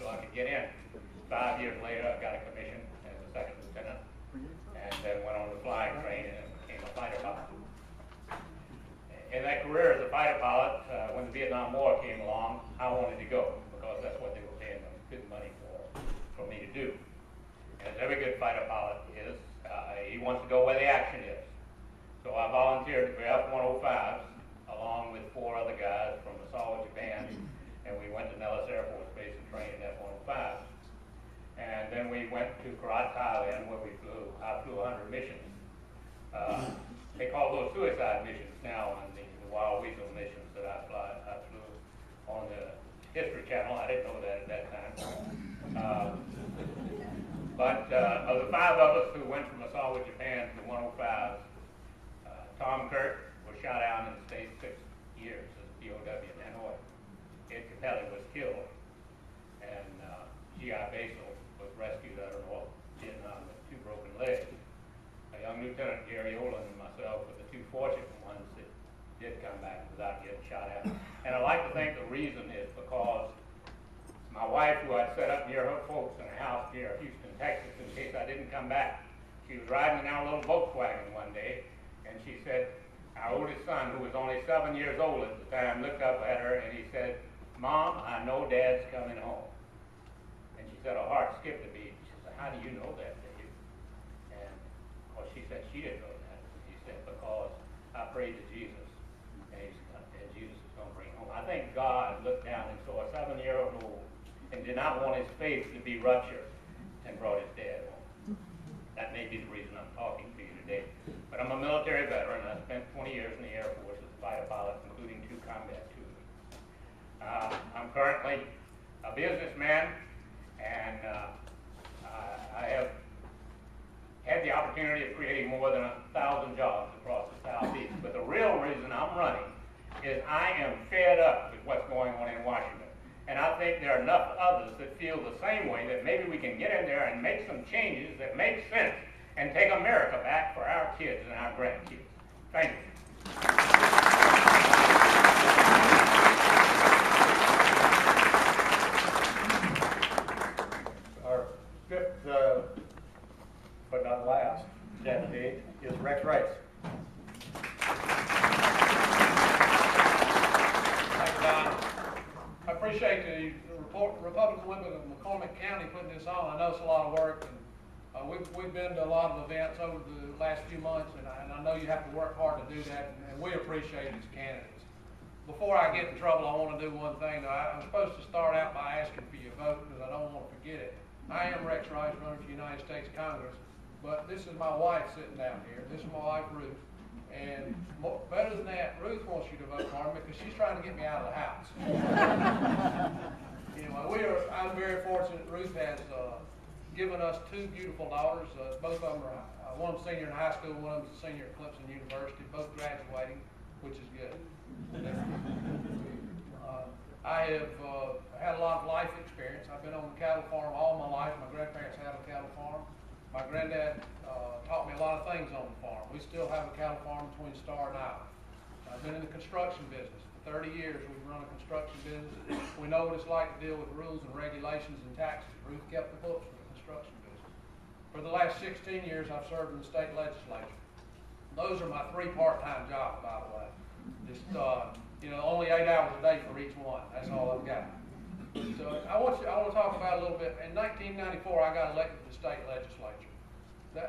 so I could get in. 5 years later, I got a commission as a second lieutenant, and then went on the flying train and became a fighter pilot. In that career as a fighter pilot, when the Vietnam War came along, I wanted to go because that's what they were paying them good money for me to do. And as every good fighter pilot is, he wants to go where the action is. So I volunteered for F-105s along with 4 other guys from Misawa, Japan, and we went to Nellis Air Force Base and trained in F-105s. And then we went to Karat, Thailand, where I flew 100 missions. They call those suicide missions now on the Wild Weasel missions that I flew on the History Channel. I didn't know that at that time. But of the 5 of us who went from Misawa, Japan to the 105s, Tom Kirk was shot out in the States 6 years as a POW in Hanoi. Ed Capelli was killed, and G.I. Basil was rescued out of North Vietnam with 2 broken legs. A young Lieutenant Gary Olin and myself were the 2 fortunate ones that did come back without getting shot at. And I like to think the reason is because my wife, who I'd set up near her folks in a house near Houston, Texas, in case I didn't come back, she was riding in our little Volkswagen one day, and she said, our oldest son, who was only 7 years old at the time, looked up at her and he said, Mom, I know Dad's coming home. And she said her heart skipped a beat. She said, how do you know that, Dave? And well, she said she didn't know that. She said, because I prayed to Jesus, and Jesus is going to bring home. I think God looked down and saw a 7-year-old and did not want his faith to be ruptured and brought his dad home. That may be the reason I'm talking to you today. But I'm a military veteran. I spent 20 years in the Air Force as a fighter pilot, including 2 combat tours. I'm currently a businessman, and I have had the opportunity of creating more than 1,000 jobs across the Southeast. But the real reason I'm running is I am fed up with what's going on in Washington. And I think there are enough others that feel the same way, that maybe we can get in there and make some changes that make sense and take America back for our kids and our grandkids. Thank you. Our 5th, but not last, candidate is Rex Rice. Thank you, Don. I appreciate the Republican women of McCormick County putting this on. I know it's a lot of work, and we've been to a lot of events over the last few months, and I know you have to work hard to do that, and we appreciate it as candidates. Before I get in trouble, I want to do one thing. I'm supposed to start out by asking for your vote because I don't want to forget it. I am Rex Rice, running for United States Congress, but this is my wife sitting down here. This is my wife, Ruth. And better than that, Ruth wants you to vote for me because she's trying to get me out of the house. Anyway, I'm very fortunate. Ruth has given us 2 beautiful daughters. Both of them are, one of them senior in high school, one of them is a senior at Clemson University, both graduating, which is good. I have had a lot of life experience. I've been on the cattle farm all my life. My grandparents had a cattle farm. My granddad taught me a lot of things on the farm. We still have a cattle farm between Star and Island. I've been in the construction business. For 30 years we've run a construction business. We know what it's like to deal with rules and regulations and taxes. Ruth kept the books for the construction business. For the last 16 years I've served in the state legislature. Those are my 3 part-time jobs, by the way. Just only 8 hours a day for each one. That's all I've got. So I want to talk about a little bit. In 1994, I got elected to the state legislature.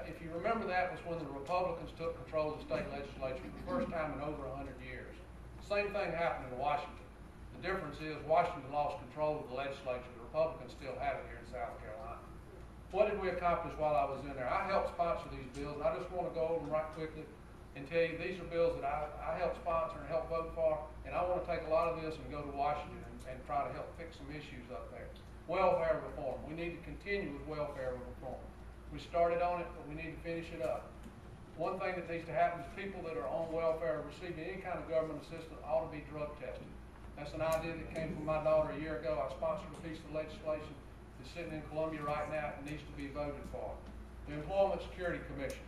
If you remember, that was when the Republicans took control of the state legislature for the first time in over 100 years. Same thing happened in Washington. The difference is Washington lost control of the legislature. The Republicans still have it here in South Carolina. What did we accomplish while I was in there? I helped sponsor these bills, and I just want to go over them right quickly and tell you these are bills that I helped sponsor and helped vote for, and I want to take a lot of this and go to Washington and try to help fix some issues up there. Welfare reform. We need to continue with welfare reform. We started on it, but we need to finish it up. One thing that needs to happen is people that are on welfare or receiving any kind of government assistance ought to be drug tested. That's an idea that came from my daughter a year ago. I sponsored a piece of legislation that's sitting in Columbia right now and needs to be voted for. The Employment Security Commission.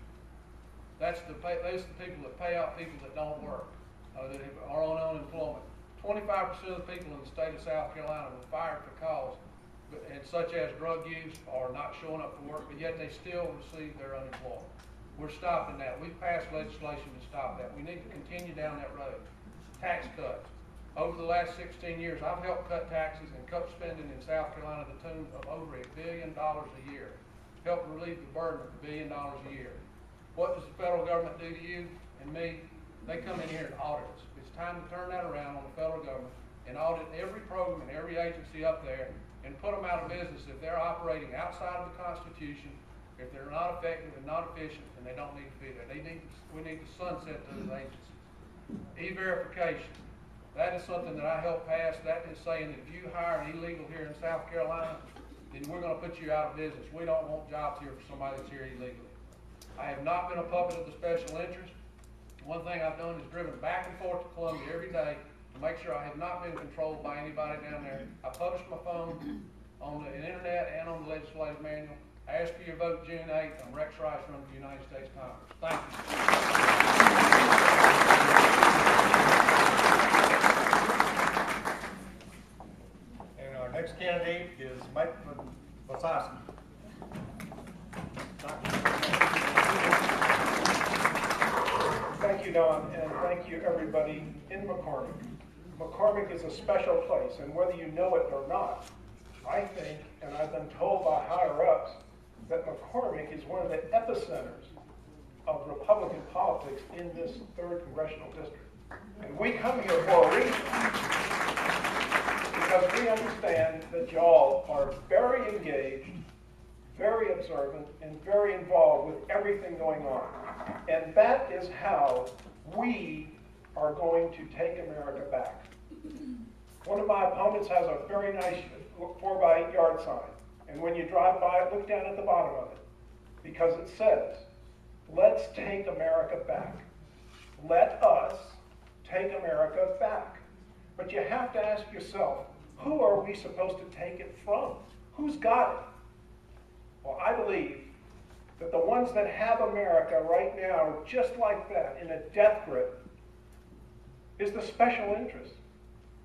Those are the people that pay out people that don't work, that are on unemployment. 25% of the people in the state of South Carolina were fired for cause and such as drug use or not showing up for work, but yet they still receive their unemployment. We're stopping that. We've passed legislation to stop that. We need to continue down that road. Tax cuts. Over the last 16 years, I've helped cut taxes and cut spending in South Carolina to the tune of over $1 billion a year. Help relieve the burden of $1 billion a year. What does the federal government do to you and me? They come in here and audit us. It's time to turn that around on the federal government and audit every program and every agency up there and put them out of business if they're operating outside of the Constitution, if they're not effective and not efficient, and they don't need to be there. We need to sunset those agencies. E-verification. That is something that I helped pass. That is saying that if you hire an illegal here in South Carolina, then we're going to put you out of business. We don't want jobs here for somebody that's here illegally. I have not been a puppet of the special interest. One thing I've done is driven back and forth to Columbia every day to make sure I have not been controlled by anybody down there. I published my phone on the internet and on the legislative manual. I ask for your vote June 8th. I'm Rex Rice, running for the United States Congress. Thank you. And our next candidate is Mike Molewski. Thank you, Don, and thank you, everybody in McCormick. McCormick is a special place, and whether you know it or not, I think, and I've been told by higher-ups, that McCormick is one of the epicenters of Republican politics in this 3rd Congressional District. And we come here for a reason, because we understand that y'all are very engaged, very observant, and very involved with everything going on. And that is how we are going to take America back. One of my opponents has a very nice 4x8 yard sign. And when you drive by it, look down at the bottom of it. Because it says, let's take America back. Let us take America back. But you have to ask yourself, who are we supposed to take it from? Who's got it? Well, I believe that the ones that have America right now, just like that, in a death grip, is the special interest.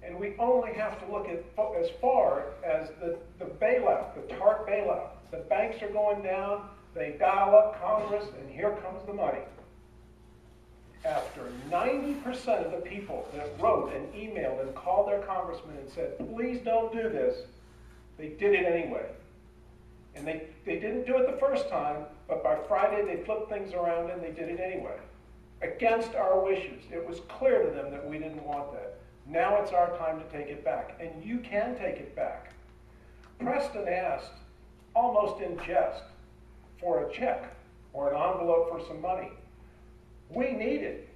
And we only have to look at as far as the bailout, the TARP bailout. The banks are going down, they dial up Congress, and here comes the money. After 90% of the people that wrote and emailed and called their congressman and said, please don't do this, they did it anyway. And they didn't do it the first time, but by Friday they flipped things around and they did it anyway. Against our wishes. It was clear to them that we didn't want that. Now it's our time to take it back, and you can take it back. Preston asked, almost in jest, for a check or an envelope for some money. We need it,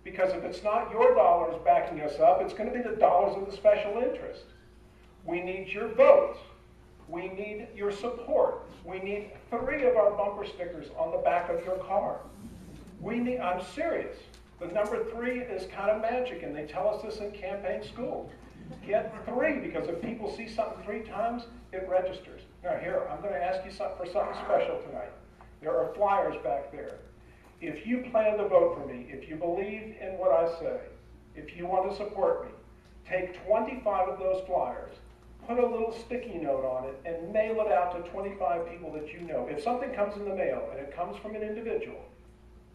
because if it's not your dollars backing us up, it's going to be the dollars of the special interest. We need your votes. We need your support. We need 3 of our bumper stickers on the back of your car. I'm serious. The number 3 is kind of magic, and they tell us this in campaign school. Get 3, because if people see something 3 times, it registers. Now here, I'm going to ask you for something special tonight. There are flyers back there. If you plan to vote for me, if you believe in what I say, if you want to support me, take 25 of those flyers, put a little sticky note on it, and mail it out to 25 people that you know. If something comes in the mail, and it comes from an individual,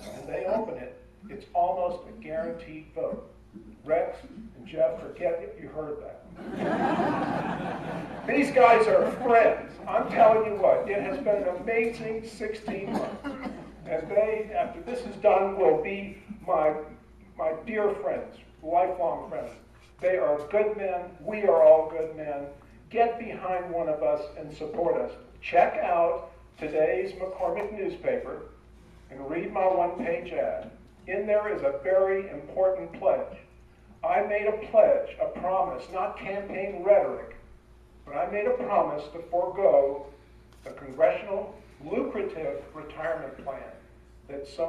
and they open it, it's almost a guaranteed vote. Rex and Jeff, forget it, you heard that. These guys are friends. I'm telling you what, it has been an amazing 16 months. And they, after this is done, will be my dear friends, lifelong friends. They are good men. We are all good men. Get behind one of us and support us. Check out today's McCormick newspaper and read my one-page ad. In there is a very important pledge. I made a pledge, a promise, not campaign rhetoric, but I made a promise to forego the congressional lucrative retirement plan that some